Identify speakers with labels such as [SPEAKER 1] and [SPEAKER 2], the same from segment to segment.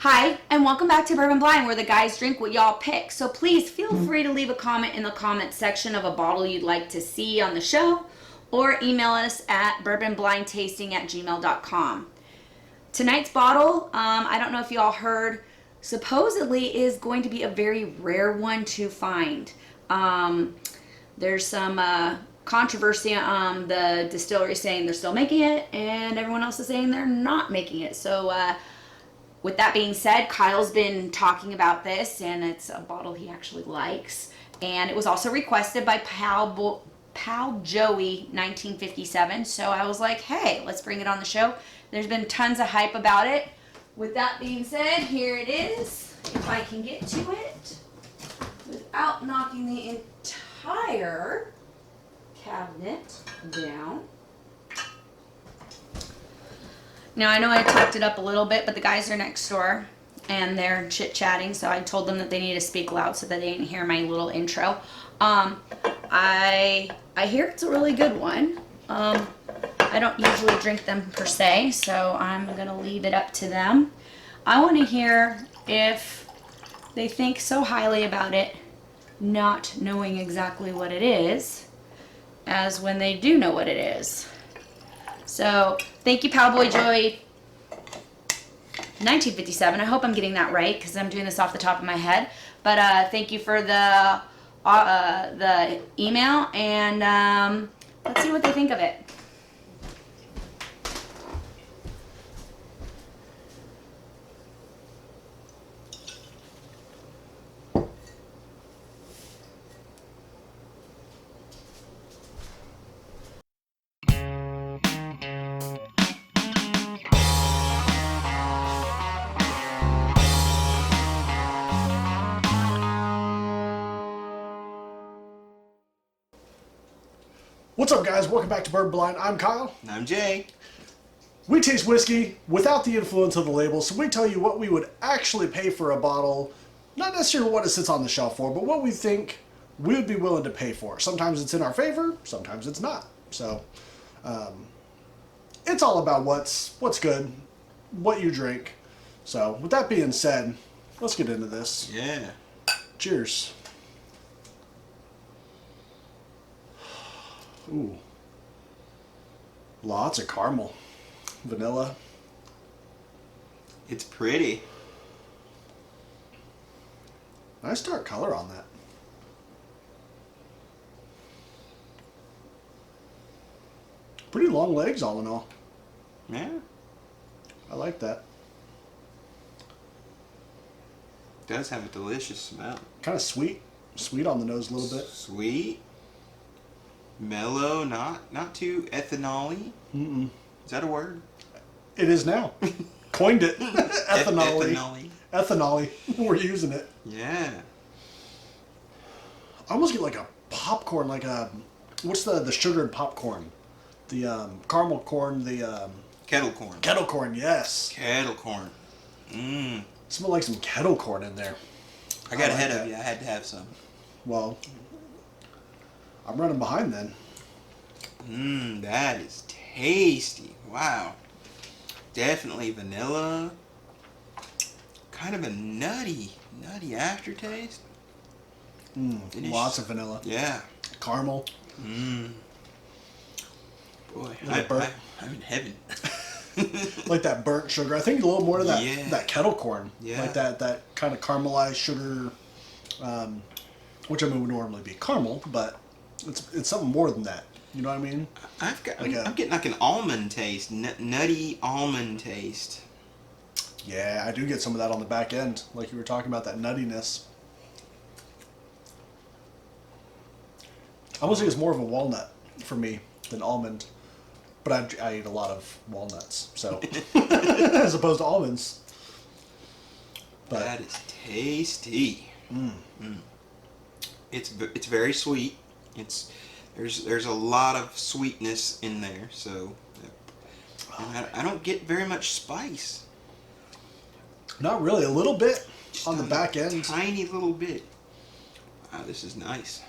[SPEAKER 1] Hi, and welcome back to Bourbon Blind, where the guys drink what y'all pick. So please feel free to leave a comment in the comment section of a bottle you'd like to see on the show, or email us at bourbonblindtasting@gmail.com. Tonight's bottle, I don't know if y'all heard, supposedly is going to be a very rare one to find. There's some controversy on the distillery saying they're still making it, and everyone else is saying they're not making it. So, with that being said, Kyle's been talking about this, and it's a bottle he actually likes. And it was also requested by Pal Joey 1957. So I was like, hey, let's bring it on the show. There's been tons of hype about it. With that being said, here it is. If I can get to it without knocking the entire cabinet down. Now, I know I talked it up a little bit, but the guys are next door and they're chit-chatting, so I told them that they need to speak loud so that they didn't hear my little intro. I hear it's a really good one. I don't usually drink them per se, so I'm going to leave it up to them. I want to hear if they think so highly about it, not knowing exactly what it is, as when they do know what it is. So, thank you, Cowboy Joey 1957. I hope I'm getting that right because I'm doing this off the top of my head. But thank you for the email, and let's see what they think of it.
[SPEAKER 2] What's up, guys? Welcome back to Bourbon Blind. I'm Kyle.
[SPEAKER 3] And I'm Jay.
[SPEAKER 2] We taste whiskey without the influence of the label, so we tell you what we would actually pay for a bottle, not necessarily what it sits on the shelf for, but what we think we would be willing to pay for. Sometimes it's in our favor, sometimes it's not. So, it's all about what's good, what you drink. So, with that being said, let's get into this.
[SPEAKER 3] Yeah.
[SPEAKER 2] Cheers. Ooh. Lots of caramel. Vanilla.
[SPEAKER 3] It's pretty.
[SPEAKER 2] Nice dark color on that. Pretty long legs all in all.
[SPEAKER 3] Yeah.
[SPEAKER 2] I like that.
[SPEAKER 3] Does have a delicious smell.
[SPEAKER 2] Kind of sweet. Sweet on the nose a little bit.
[SPEAKER 3] Sweet. Mellow, not too ethanol-y.
[SPEAKER 2] Mm-mm.
[SPEAKER 3] Is that a word?
[SPEAKER 2] It is now. Coined it. Ethanol-y.
[SPEAKER 3] Ethanol-y.
[SPEAKER 2] Ethanol-y. We're using it.
[SPEAKER 3] Yeah.
[SPEAKER 2] I almost get like a popcorn, like a... What's the sugar and popcorn? The caramel corn, the...
[SPEAKER 3] Kettle corn.
[SPEAKER 2] Kettle corn, yes.
[SPEAKER 3] Kettle corn. Mmm.
[SPEAKER 2] Smell like some kettle corn in there.
[SPEAKER 3] I got
[SPEAKER 2] like
[SPEAKER 3] ahead
[SPEAKER 2] that.
[SPEAKER 3] of you. I had to have some.
[SPEAKER 2] Well, I'm running behind then.
[SPEAKER 3] Mmm, that is tasty. Wow. Definitely vanilla. Kind of a nutty aftertaste.
[SPEAKER 2] Lots of vanilla.
[SPEAKER 3] Yeah.
[SPEAKER 2] Caramel.
[SPEAKER 3] Mmm. Boy,
[SPEAKER 2] Like a burnt-
[SPEAKER 3] I'm in heaven.
[SPEAKER 2] Like that burnt sugar. I think a little more of that that kettle corn.
[SPEAKER 3] Yeah.
[SPEAKER 2] Like that kind of caramelized sugar, which I mean would normally be caramel, but it's something more than that. You know what I mean?
[SPEAKER 3] I'm getting like an almond taste, nutty almond taste.
[SPEAKER 2] Yeah, I do get some of that on the back end, like you were talking about, that nuttiness. I almost think it's more of a walnut for me than almond, but I eat a lot of walnuts, so as opposed to almonds. But
[SPEAKER 3] that is tasty. It's very sweet. There's a lot of sweetness in there, so I don't get very much spice.
[SPEAKER 2] Not really. A little bit
[SPEAKER 3] Just
[SPEAKER 2] on the back end.
[SPEAKER 3] Tiny little bit. Wow, this is nice.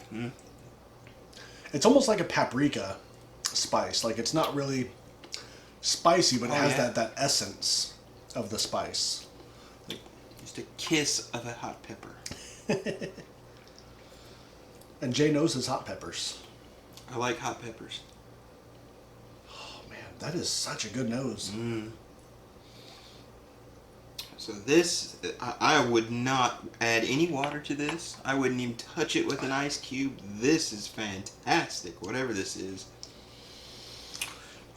[SPEAKER 2] It's almost like a paprika spice. Like, it's not really spicy, but it has that essence of the spice.
[SPEAKER 3] Just a kiss of a hot pepper.
[SPEAKER 2] And Jay knows his hot peppers.
[SPEAKER 3] I like hot peppers.
[SPEAKER 2] Oh man, that is such a good nose.
[SPEAKER 3] So this, I would not add any water to this. I wouldn't even touch it with an ice cube. This is fantastic, whatever this is.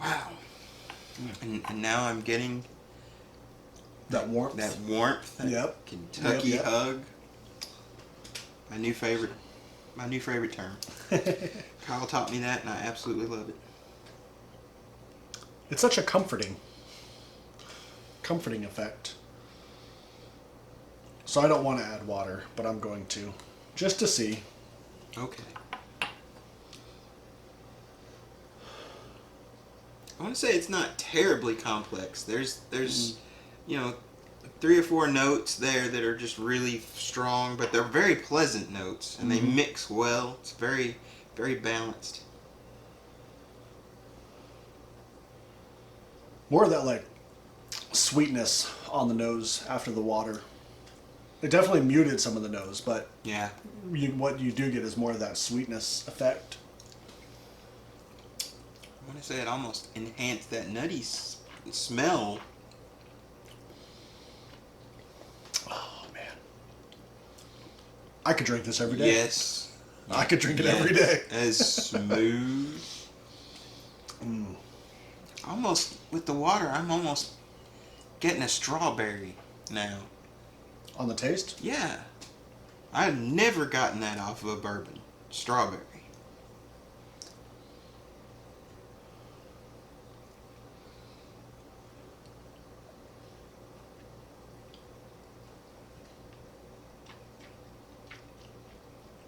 [SPEAKER 3] Wow. And now I'm getting
[SPEAKER 2] That warmth.
[SPEAKER 3] that warmth, that
[SPEAKER 2] Yep.
[SPEAKER 3] Kentucky
[SPEAKER 2] Yep.
[SPEAKER 3] hug. My new favorite term. Kyle taught me that, and I absolutely love it.
[SPEAKER 2] It's such a comforting effect. So I don't want to add water, but I'm going to, just to see.
[SPEAKER 3] Okay. I want to say it's not terribly complex. There's you know, 3 or 4 notes there that are just really strong, but they're very pleasant notes, and they mix well. It's very, very balanced.
[SPEAKER 2] More of that like sweetness on the nose after the water. It definitely muted some of the nose, but
[SPEAKER 3] Yeah.
[SPEAKER 2] what you do get is more of that sweetness effect.
[SPEAKER 3] I want to say it almost enhanced that nutty smell.
[SPEAKER 2] Oh man, I could drink this every day.
[SPEAKER 3] Yes.
[SPEAKER 2] I could drink it
[SPEAKER 3] Yes.
[SPEAKER 2] every day.
[SPEAKER 3] As smooth. Almost, with the water, I'm almost getting a strawberry now.
[SPEAKER 2] On the taste?
[SPEAKER 3] Yeah. I've never gotten that off of a bourbon. Strawberry.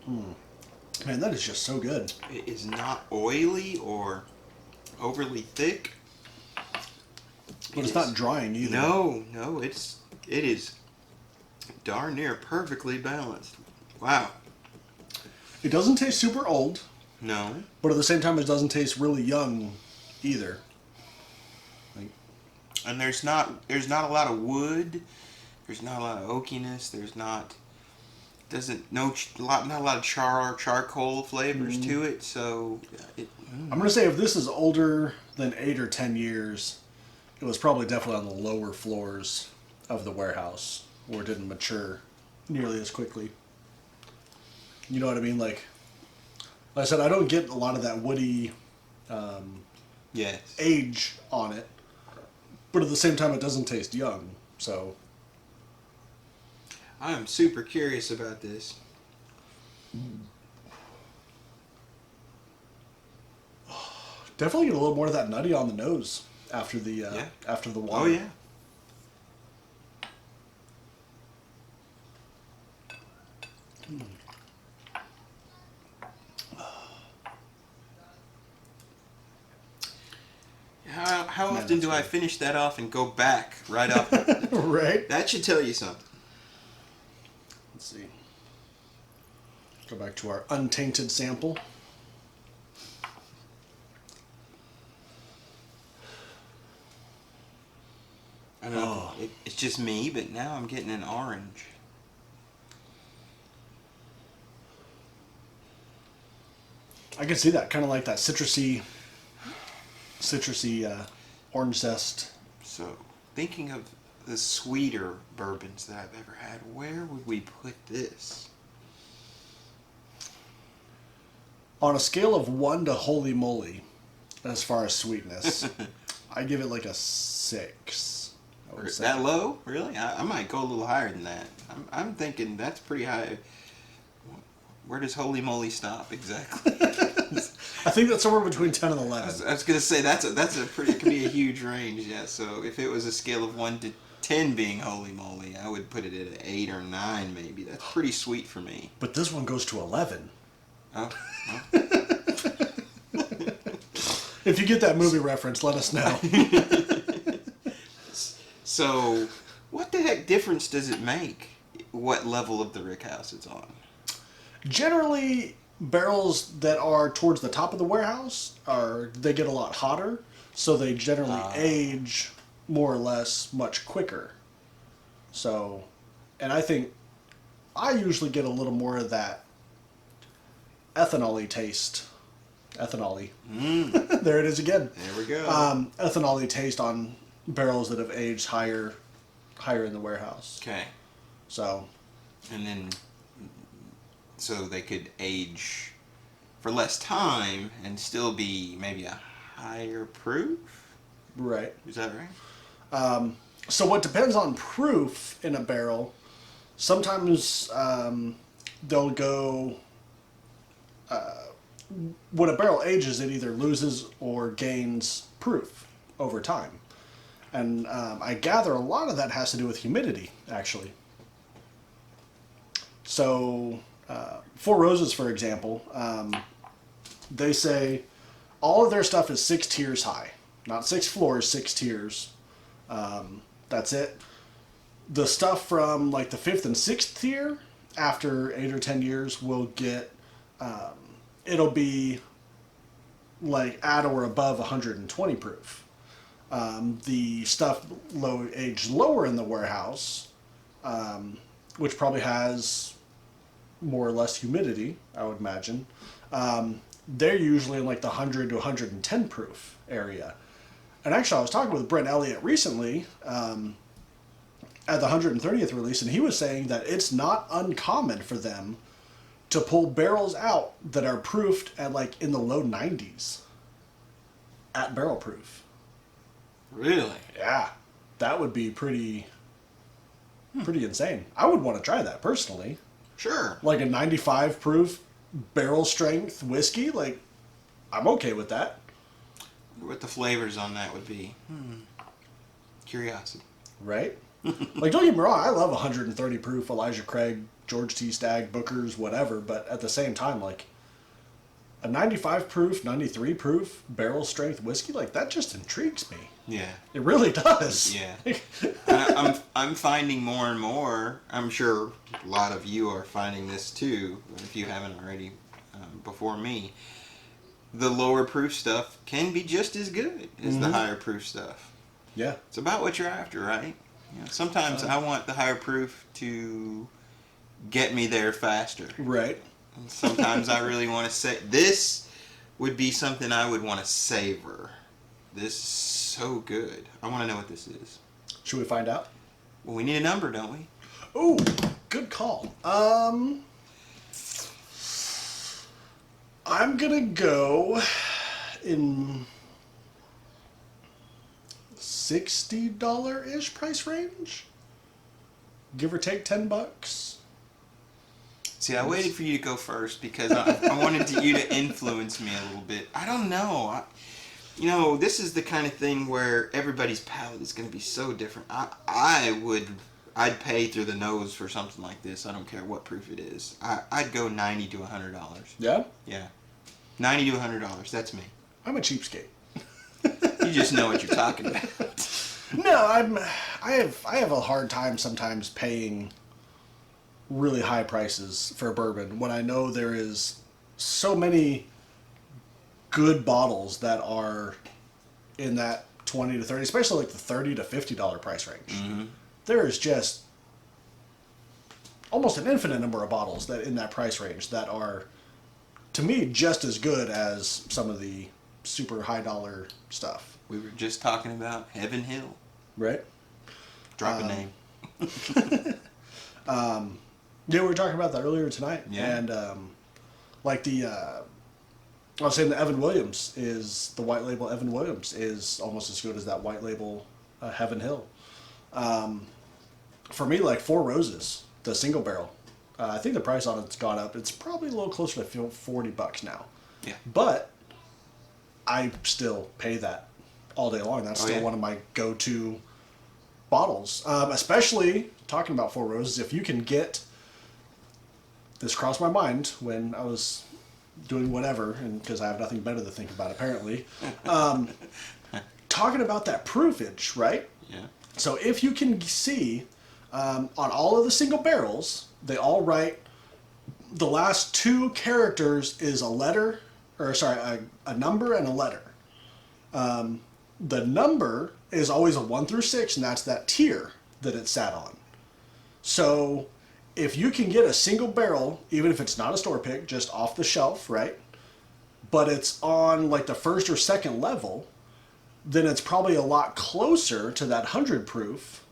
[SPEAKER 2] Man, that is just so good.
[SPEAKER 3] It is not oily or overly thick.
[SPEAKER 2] But it's not drying either.
[SPEAKER 3] No, it is darn near perfectly balanced. Wow.
[SPEAKER 2] It doesn't taste super old,
[SPEAKER 3] No.
[SPEAKER 2] but at the same time, it doesn't taste really young either.
[SPEAKER 3] And there's not a lot of wood. There's not a lot of oakiness. There's not not a lot of charcoal flavors to it. So
[SPEAKER 2] I'm gonna say if this is older than 8 or 10 years, it was probably definitely on the lower floors of the warehouse, where it didn't mature nearly as quickly. You know what I mean? Like I said, I don't get a lot of that woody
[SPEAKER 3] yes.
[SPEAKER 2] age on it, but at the same time, it doesn't taste young. So
[SPEAKER 3] I am super curious about this.
[SPEAKER 2] definitely get a little more of that nutty on the nose after the after the water.
[SPEAKER 3] Oh yeah. How
[SPEAKER 2] Man,
[SPEAKER 3] often
[SPEAKER 2] that's
[SPEAKER 3] do I
[SPEAKER 2] good.
[SPEAKER 3] finish that off and go back right up?
[SPEAKER 2] Right?
[SPEAKER 3] That should tell you something.
[SPEAKER 2] Let's see. Go back to our untainted sample.
[SPEAKER 3] I don't know. It's just me, but now I'm getting an orange.
[SPEAKER 2] I can see that, kind of like that citrusy orange zest.
[SPEAKER 3] So, thinking of the sweeter bourbons that I've ever had, where would we put this?
[SPEAKER 2] On a scale of 1 to holy moly, as far as sweetness, I give it like a 6. I would say.
[SPEAKER 3] That low? Really? I might go a little higher than that. I'm thinking that's pretty high. Where does holy moly stop exactly?
[SPEAKER 2] I think that's somewhere between 10 and 11.
[SPEAKER 3] I was gonna say that's a pretty, it could be a huge range. Yeah. So if it was a scale of 1 to 10 being holy moly, I would put it at an 8 or 9 maybe. That's pretty sweet for me.
[SPEAKER 2] But this one goes to 11.
[SPEAKER 3] Oh.
[SPEAKER 2] If you get that movie reference, let us know.
[SPEAKER 3] So, what the heck difference does it make what level of the rickhouse it's on?
[SPEAKER 2] Generally, barrels that are towards the top of the warehouse they get a lot hotter, so they generally age more or less much quicker. So And I think I usually get a little more of that ethanol-y taste. Ethanol-y. There it is again.
[SPEAKER 3] There we go.
[SPEAKER 2] Ethanol-y taste on barrels that have aged higher in the warehouse.
[SPEAKER 3] Okay.
[SPEAKER 2] So.
[SPEAKER 3] And then, so they could age for less time and still be maybe a higher proof?
[SPEAKER 2] Right.
[SPEAKER 3] Is that right?
[SPEAKER 2] So what depends on proof in a barrel, sometimes they'll go, when a barrel ages, it either loses or gains proof over time. And I gather a lot of that has to do with humidity, actually. So, Four Roses, for example, they say all of their stuff is 6 tiers high. Not 6 floors, 6 tiers. That's it. The stuff from like the 5th and 6th tier, after 8 or 10 years, will get, it'll be like at or above 120 proof. The stuff aged lower in the warehouse, which probably has more or less humidity, I would imagine, they're usually in like the 100 to 110 proof area. And actually, I was talking with Brent Elliott recently at the 130th release, and he was saying that it's not uncommon for them to pull barrels out that are proofed at like in the low 90s at barrel proof.
[SPEAKER 3] Really?
[SPEAKER 2] Yeah, that would be pretty insane. I would want to try that personally.
[SPEAKER 3] Sure.
[SPEAKER 2] Like a 95 proof barrel strength whiskey, like I'm okay with that.
[SPEAKER 3] What the flavors on that would be. Curiosity.
[SPEAKER 2] Right? Like, don't get me wrong, I love 130 proof Elijah Craig, George T. Stagg, Booker's, whatever, but at the same time, like, a 95 proof, 93 proof barrel strength whiskey, like, that just intrigues me.
[SPEAKER 3] Yeah.
[SPEAKER 2] It really does.
[SPEAKER 3] Yeah. I'm finding more and more, I'm sure a lot of you are finding this too, if you haven't already before me, the lower proof stuff can be just as good as the higher proof stuff.
[SPEAKER 2] Yeah.
[SPEAKER 3] It's about what you're after, right? You know, sometimes I want the higher proof to get me there faster.
[SPEAKER 2] Right.
[SPEAKER 3] And sometimes I really want to say, this would be something I would want to savor. This is so good. I want to know what this is.
[SPEAKER 2] Should we find out?
[SPEAKER 3] Well, we need a number, don't we?
[SPEAKER 2] Oh, good call. I'm gonna go in $60-ish price range, give or take $10.
[SPEAKER 3] See, I waited for you to go first because I wanted you to influence me a little bit. I don't know. This is the kind of thing where everybody's palate is going to be so different. I'd pay through the nose for something like this. I don't care what proof it is. I'd go $90 to $100.
[SPEAKER 2] Yeah?
[SPEAKER 3] Yeah. $90 to $100. That's me.
[SPEAKER 2] I'm a cheapskate.
[SPEAKER 3] You just know what you're talking about.
[SPEAKER 2] No, I have a hard time sometimes paying really high prices for a bourbon when I know there is so many good bottles that are in that 20 to 30, especially like the $30 to $50 price range. Mm-hmm. There is just almost an infinite number of bottles that in that price range that are, to me, just as good as some of the super high dollar stuff.
[SPEAKER 3] We were just talking about Heaven Hill.
[SPEAKER 2] Right?
[SPEAKER 3] Drop a name.
[SPEAKER 2] Yeah, we were talking about that earlier tonight.
[SPEAKER 3] Yeah.
[SPEAKER 2] And I was saying the Evan Williams the white label Evan Williams is almost as good as that white label Heaven Hill. For me, like Four Roses, the single barrel, I think the price on it's gone up. It's probably a little closer to $40 now.
[SPEAKER 3] Yeah.
[SPEAKER 2] But I still pay that all day long. That's still one of my go-to bottles. Especially talking about Four Roses, if you can get, this crossed my mind when I was doing whatever, and because I have nothing better to think about apparently, talking about that proofage, right?
[SPEAKER 3] Yeah.
[SPEAKER 2] So if you can see on all of the single barrels, they all write the last 2 characters is a letter, or sorry, a number and a letter. The number is always a 1 through 6, and that's that tier that it's sat on. So if you can get a single barrel, even if it's not a store pick, just off the shelf, right? But it's on like the first or second level, then it's probably a lot closer to that 100 proof.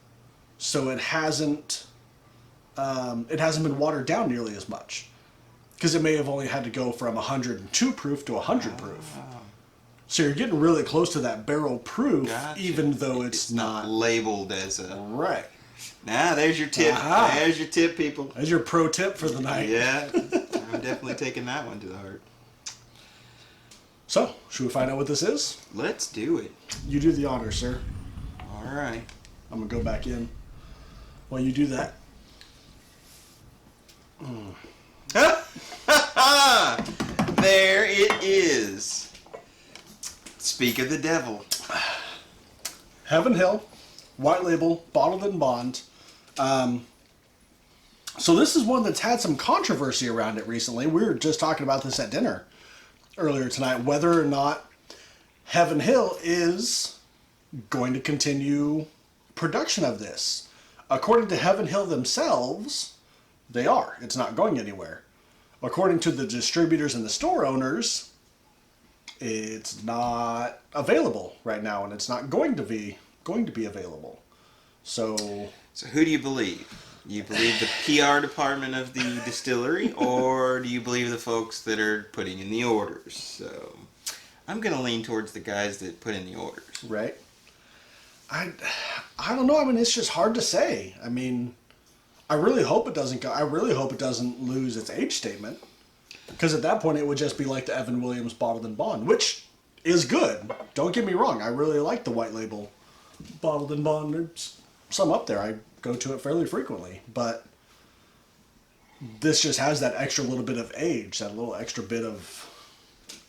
[SPEAKER 2] So it hasn't been watered down nearly as much. Because it may have only had to go from 102 proof to 100 proof. So you're getting really close to that barrel proof,
[SPEAKER 3] Gotcha.
[SPEAKER 2] Even though it's not
[SPEAKER 3] labeled as a...
[SPEAKER 2] Right.
[SPEAKER 3] There's your tip.
[SPEAKER 2] Aha.
[SPEAKER 3] There's your tip, people.
[SPEAKER 2] There's your pro tip for the night.
[SPEAKER 3] Yeah, I'm definitely taking that one to the heart.
[SPEAKER 2] So, should we find out what this is?
[SPEAKER 3] Let's do it.
[SPEAKER 2] You do the honor, sir.
[SPEAKER 3] All right.
[SPEAKER 2] I'm going to go back in while you do that.
[SPEAKER 3] There it is. Speak of the devil.
[SPEAKER 2] Heaven Hill, white label, bottled in Bond. So this is one that's had some controversy around it recently. We were just talking about this at dinner earlier tonight, whether or not Heaven Hill is going to continue production of this. According to Heaven Hill themselves, they are. It's not going anywhere. According to the distributors and the store owners, it's not available right now, and it's not going to be available. So
[SPEAKER 3] who do you believe? You believe the PR department of the distillery, or do you believe the folks that are putting in the orders? So I'm going to lean towards the guys that put in the orders.
[SPEAKER 2] Right. I don't know. I mean, it's just hard to say. I mean, I really hope it doesn't go. I really hope it doesn't lose its age statement, because at that point it would just be like the Evan Williams bottled in Bond, which is good. Don't get me wrong. I really like the white label bottled in Bond. There's some up there. I go to it fairly frequently, but this just has that extra little bit of age, that little extra bit of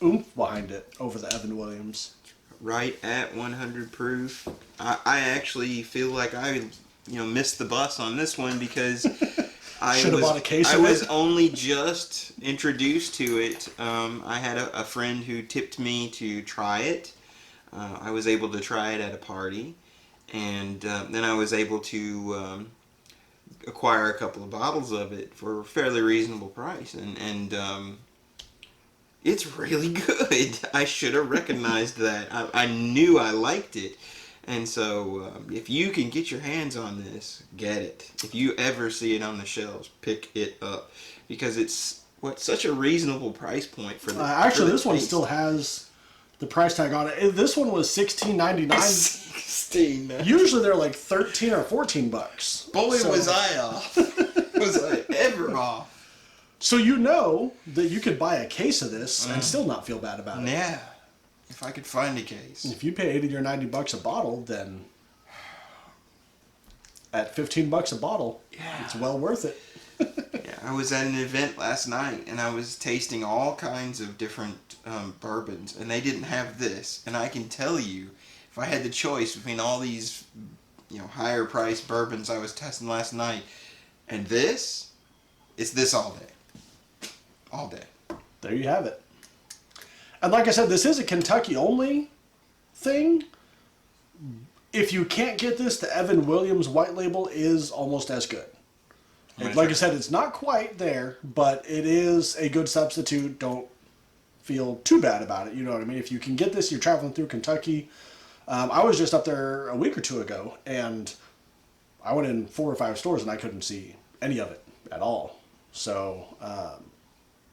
[SPEAKER 2] oomph behind it over the Evan Williams.
[SPEAKER 3] Right at 100 proof. I actually feel like I missed the bus on this one, because
[SPEAKER 2] Should have bought a case
[SPEAKER 3] I
[SPEAKER 2] of
[SPEAKER 3] was
[SPEAKER 2] it.
[SPEAKER 3] only just introduced to it. I had a friend who tipped me to try it. I was able to try it at a party, and then I was able to acquire a couple of bottles of it for a fairly reasonable price, and it's really good. I should have recognized that. I knew I liked it. And so, if you can get your hands on this, get it. If you ever see it on the shelves, pick it up, because it's such a reasonable price point for the.
[SPEAKER 2] Actually,
[SPEAKER 3] for the
[SPEAKER 2] this one
[SPEAKER 3] taste.
[SPEAKER 2] still has the price tag on it. This one was $16.99.
[SPEAKER 3] 16.
[SPEAKER 2] Usually they're like $13 or $14.
[SPEAKER 3] Boy,
[SPEAKER 2] So-
[SPEAKER 3] was I off! Was I ever off?
[SPEAKER 2] So you know that you could buy a case of this and still not feel bad about it.
[SPEAKER 3] Yeah, if I could find a case.
[SPEAKER 2] If you pay $80 or $90 a bottle, then at $15 a bottle,
[SPEAKER 3] Yeah.
[SPEAKER 2] it's well worth it.
[SPEAKER 3] Yeah, I was at an event last night, and I was tasting all kinds of different bourbons, and they didn't have this. And I can tell you, if I had the choice between all these, higher priced bourbons I was testing last night, and this, it's this all day. All day.
[SPEAKER 2] There you have it. And like I said, this is a Kentucky only thing. If you can't get this, the Evan Williams white label is almost as good.
[SPEAKER 3] I'm gonna
[SPEAKER 2] Like
[SPEAKER 3] try
[SPEAKER 2] I said, it's not quite there, but it is a good substitute. Don't feel too bad about it. You know what I mean? If you can get this, you're traveling through Kentucky. I was just up there a week or two ago, and I went in 4 or 5 stores, and I couldn't see any of it at all. So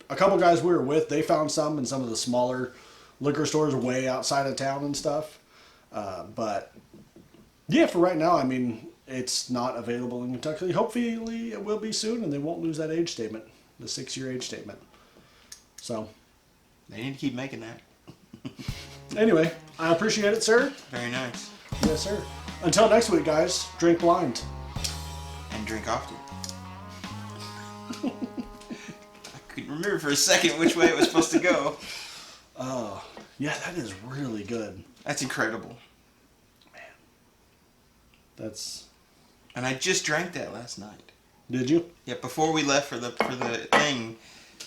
[SPEAKER 2] a couple guys we were with, they found some in some of the smaller liquor stores way outside of town and stuff. But yeah, for right now, I mean, it's not available in Kentucky. Hopefully it will be soon, and they won't lose that age statement, the 6-year age statement. So
[SPEAKER 3] They need to keep making that.
[SPEAKER 2] anyway, I appreciate it, sir.
[SPEAKER 3] Very nice.
[SPEAKER 2] Yes, sir. Until next week, guys, drink blind.
[SPEAKER 3] And drink often. I couldn't remember for a second which way it was supposed to go.
[SPEAKER 2] Yeah, that is really good.
[SPEAKER 3] That's incredible.
[SPEAKER 2] That's.
[SPEAKER 3] And I just drank that last night.
[SPEAKER 2] Did you?
[SPEAKER 3] Yeah, before we left for the thing,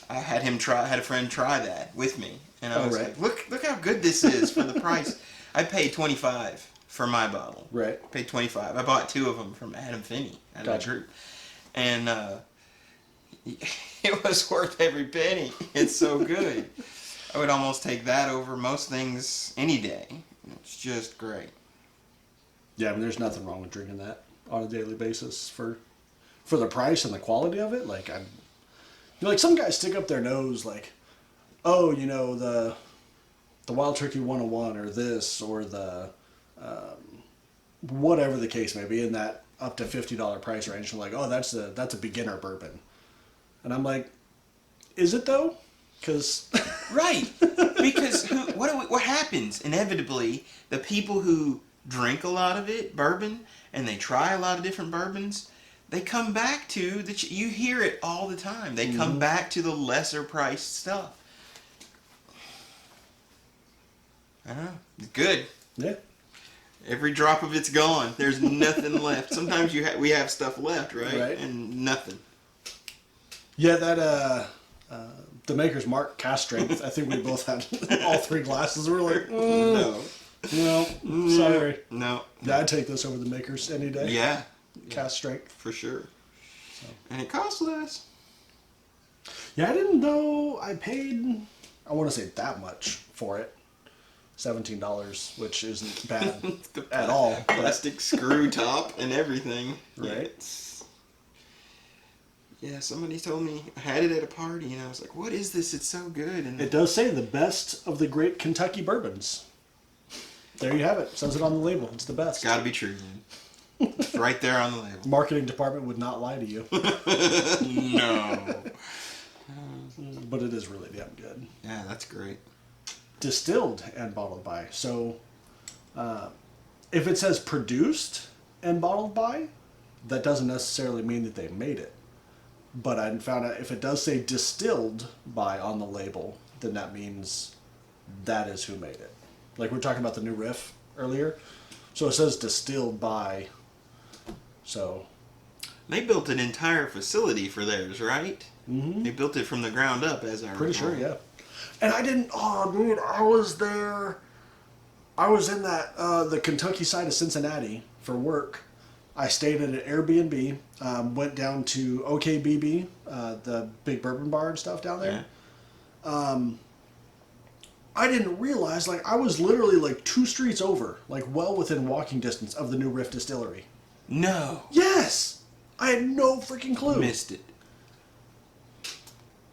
[SPEAKER 3] I had a friend try that with me, and I was
[SPEAKER 2] right.
[SPEAKER 3] like, look how good this is for the price. I paid $25 for my bottle.
[SPEAKER 2] Right.
[SPEAKER 3] I paid $25. I bought 2 of them from Adam Finney out of
[SPEAKER 2] Gotcha.
[SPEAKER 3] the group, And it was worth every penny. It's so good. I would almost take that over most things any day. It's just great.
[SPEAKER 2] Yeah, I mean, there's nothing wrong with drinking that on a daily basis for the price and the quality of it. Like, like some guys stick up their nose, like, oh, you know, the Wild Turkey 101 or this or the whatever the case may be in that up to $50 price range. And like, oh, that's a beginner bourbon, and I'm like, is it though? Because
[SPEAKER 3] right, because what happens inevitably? The people who drink a lot of it, bourbon, and they try a lot of different bourbons, they come back to you hear it all the time. They come back to the lesser priced stuff. I don't know. It's good.
[SPEAKER 2] yeah.
[SPEAKER 3] Every drop of it's gone. There's nothing left. Sometimes we have stuff left, right?
[SPEAKER 2] Right.
[SPEAKER 3] And nothing.
[SPEAKER 2] Yeah, that the Maker's Mark cast strength. I think we both had all 3 glasses. We were like,
[SPEAKER 3] No.
[SPEAKER 2] no, sorry.
[SPEAKER 3] No.
[SPEAKER 2] Yeah, I'd take this over the Maker's any day.
[SPEAKER 3] Yeah.
[SPEAKER 2] Cast strength.
[SPEAKER 3] For sure. And it costs less.
[SPEAKER 2] Yeah, I didn't know I paid, I want to say that much for it. $17, which isn't bad at all.
[SPEAKER 3] Plastic screw top and everything.
[SPEAKER 2] Right.
[SPEAKER 3] Yeah, somebody told me I had it at a party, and I was like, "What is this? It's so good." And
[SPEAKER 2] It does say the best of the great Kentucky bourbons. There you have it. Says it on the label. It's the best.
[SPEAKER 3] it's got to be true, man. It's right there on the label.
[SPEAKER 2] Marketing department would not lie to you.
[SPEAKER 3] No.
[SPEAKER 2] But it is really damn good.
[SPEAKER 3] Yeah, that's great.
[SPEAKER 2] Distilled and bottled by. So, if it says produced and bottled by, that doesn't necessarily mean that they made it. But I found out if it does say distilled by on the label, then that means that is who made it. Like we were talking about the new riff earlier. So it says distilled by. So.
[SPEAKER 3] They built an entire facility for theirs, right?
[SPEAKER 2] Mm-hmm.
[SPEAKER 3] They built it from the ground up, as I recall.
[SPEAKER 2] Pretty sure, yeah. And I didn't. Oh, dude, I was there. I was in that the Kentucky side of Cincinnati for work. I stayed at an Airbnb. Went down to OKBB, the big bourbon bar and stuff down there.
[SPEAKER 3] Yeah.
[SPEAKER 2] I didn't realize, like, I was literally like 2 streets over, like well within walking distance of the new Riff Distillery.
[SPEAKER 3] No.
[SPEAKER 2] Yes, I had no freaking clue.
[SPEAKER 3] Missed it.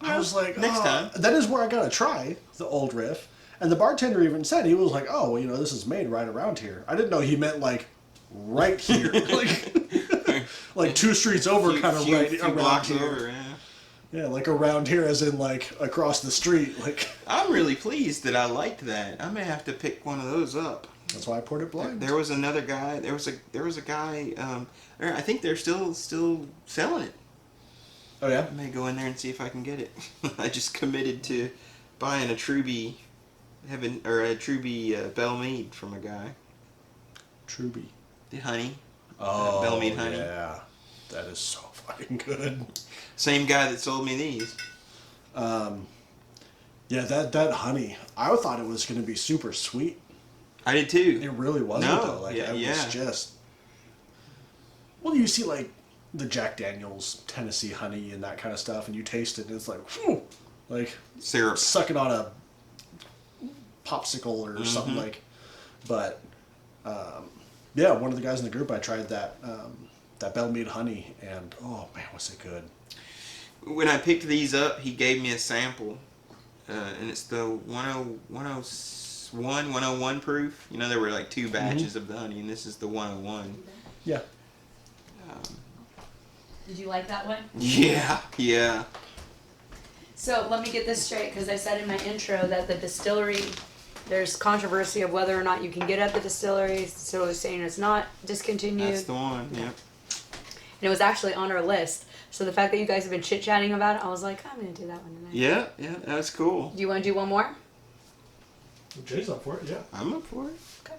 [SPEAKER 2] I was like,
[SPEAKER 3] next time.
[SPEAKER 2] That is where I gotta try the old Riff. And the bartender even said, he was like, oh, well, you know, this is made right around here. I didn't know he meant like right here, like 2 streets over, kind of right around
[SPEAKER 3] blocks
[SPEAKER 2] here.
[SPEAKER 3] over, yeah.
[SPEAKER 2] Yeah, like around here, as in like across the street. Like
[SPEAKER 3] I'm really pleased that I liked that. I may have to pick one of those up.
[SPEAKER 2] that's why I poured it blind.
[SPEAKER 3] There was another guy. There was a guy. I think they're still selling it.
[SPEAKER 2] Oh yeah.
[SPEAKER 3] I may go in there and see if I can get it. I just committed to buying a Truby Bell Mead from a guy.
[SPEAKER 2] Truby.
[SPEAKER 3] The honey.
[SPEAKER 2] Oh,
[SPEAKER 3] Bell Mead honey.
[SPEAKER 2] Yeah, that is so fucking good.
[SPEAKER 3] Same guy that sold me these.
[SPEAKER 2] Yeah, that honey, I thought it was going to be super sweet.
[SPEAKER 3] I did too.
[SPEAKER 2] It really wasn't
[SPEAKER 3] No,
[SPEAKER 2] though. Like
[SPEAKER 3] yeah,
[SPEAKER 2] it was just. Well, you see like the Jack Daniel's Tennessee honey and that kind of stuff, and you taste it, and it's like, whew, like
[SPEAKER 3] Syrup.
[SPEAKER 2] sucking on a popsicle or something like. But yeah, one of the guys in the group, I tried that Bell Mead honey, and oh man, was it good.
[SPEAKER 3] When I picked these up, he gave me a sample, and it's the 101 proof. You know, there were like 2 batches of the honey, and this is the 101.
[SPEAKER 2] Yeah.
[SPEAKER 1] Did you like that one?
[SPEAKER 3] Yeah.
[SPEAKER 1] So let me get this straight, because I said in my intro that the distillery, there's controversy of whether or not you can get at the distillery. So I was saying it's not discontinued.
[SPEAKER 3] That's the one, yeah.
[SPEAKER 1] And it was actually on our list. So the fact that you guys have been chit-chatting about it, I was like, I'm going to do that one tonight.
[SPEAKER 3] Yeah, that was cool.
[SPEAKER 1] Do you want to do one more?
[SPEAKER 2] Jay's up for it, yeah.
[SPEAKER 3] I'm up for it.
[SPEAKER 1] Okay.